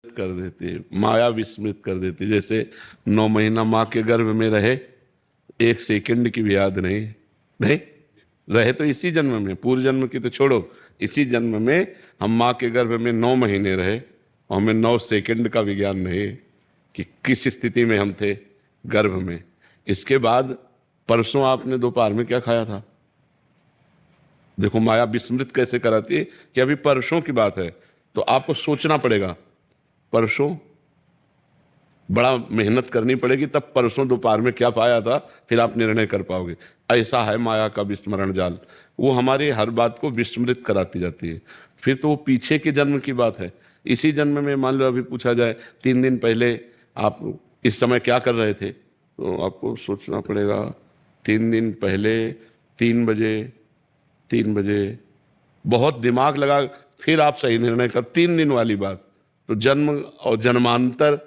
कर देती है, माया विस्मृत कर देती है। जैसे 9 महीना माँ के गर्भ में रहे, एक सेकंड की भी याद नहीं नहीं रहे तो इसी जन्म में, पूर्व जन्म की तो छोड़ो, इसी जन्म में हम माँ के गर्भ में 9 महीने रहे और हमें 9 सेकंड का भी ज्ञान नहीं कि किस स्थिति में हम थे गर्भ में। इसके बाद परसों आपने दोपहर में क्या खाया था? देखो माया विस्मृत कैसे कराती है कि अभी परसों की बात है, तो आपको सोचना पड़ेगा, परसों बड़ा मेहनत करनी पड़ेगी, तब परसों दोपहर में क्या पाया था, फिर आप निर्णय कर पाओगे। ऐसा है माया का विस्मरण जाल, वो हमारी हर बात को विस्मृत कराती जाती है। फिर तो वो पीछे के जन्म की बात है। इसी जन्म में मान लो अभी पूछा जाए 3 दिन पहले आप इस समय क्या कर रहे थे, तो आपको सोचना पड़ेगा 3 दिन पहले 3 बजे बहुत दिमाग लगा, फिर आप सही निर्णय कर। 3 दिन वाली बात तो जन्म और जन्मांतर,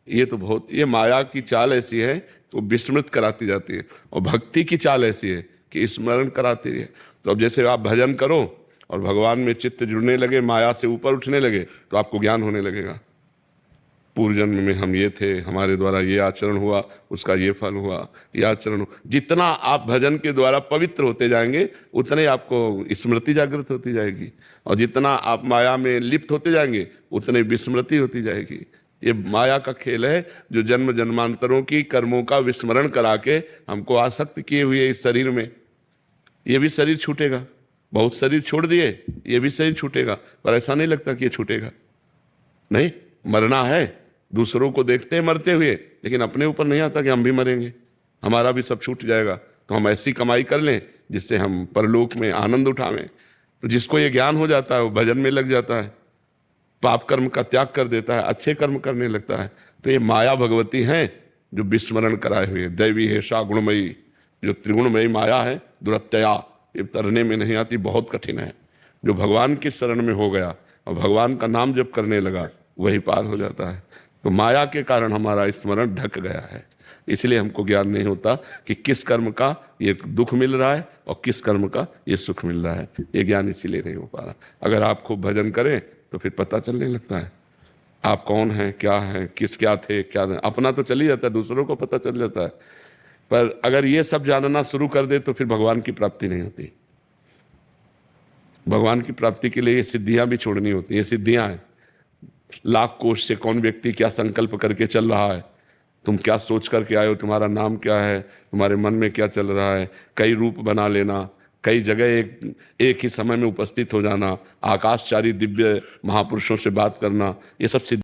ये तो बहुत, ये माया की चाल ऐसी है वो विस्मृत कराती जाती है, और भक्ति की चाल ऐसी है कि स्मरण कराती है। तो अब जैसे आप भजन करो और भगवान में चित्त जुड़ने लगे, माया से ऊपर उठने लगे, तो आपको ज्ञान होने लगेगा, पूर्व जन्म में हम ये थे, हमारे द्वारा ये आचरण हुआ, उसका ये फल हुआ, ये आचरण हुआ। जितना आप भजन के द्वारा पवित्र होते जाएंगे उतने आपको स्मृति जागृत होती जाएगी, और जितना आप माया में लिप्त होते जाएंगे उतने विस्मृति होती जाएगी। ये माया का खेल है जो जन्म जन्मांतरों की कर्मों का विस्मरण करा के हमको आसक्त किए हुए इस शरीर में। ये भी शरीर छूटेगा, बहुत शरीर छोड़ दिए, ये भी शरीर छूटेगा, पर ऐसा नहीं लगता कि ये छूटेगा। नहीं, मरना है, दूसरों को देखते हैं मरते हुए, लेकिन अपने ऊपर नहीं आता कि हम भी मरेंगे, हमारा भी सब छूट जाएगा। तो हम ऐसी कमाई कर लें जिससे हम परलोक में आनंद उठावें। तो जिसको ये ज्ञान हो जाता है वो भजन में लग जाता है, पाप कर्म का त्याग कर देता है, अच्छे कर्म करने लगता है। तो ये माया भगवती हैं जो विस्मरण कराए हुए, दैवी हेषा गुणमयी, जो त्रिगुणमयी माया है दुरत्यया, ये तरने में नहीं आती, बहुत कठिन है। जो भगवान की शरण में हो गया और भगवान का नाम जप करने लगा वही पार हो जाता है। तो माया के कारण हमारा स्मरण ढक गया है, इसलिए हमको ज्ञान नहीं होता कि किस कर्म का ये दुख मिल रहा है और किस कर्म का ये सुख मिल रहा है। ये ज्ञान इसीलिए नहीं हो पा रहा। अगर आप खूब भजन करें तो फिर पता चलने लगता है आप कौन हैं, क्या हैं, क्या थे, क्या नहीं। अपना तो चल ही जाता है, दूसरों को पता चल जाता है, पर अगर ये सब जानना शुरू कर दे तो फिर भगवान की प्राप्ति नहीं होती। भगवान की प्राप्ति के लिए ये सिद्धियां भी छोड़नी होती हैं। ये सिद्धियां हैं, लाख कोष से कौन व्यक्ति क्या संकल्प करके चल रहा है, तुम क्या सोच करके आए हो, तुम्हारा नाम क्या है, तुम्हारे मन में क्या चल रहा है, कई रूप बना लेना, कई जगह एक ही समय में उपस्थित हो जाना, आकाशचारी दिव्य महापुरुषों से बात करना, ये सब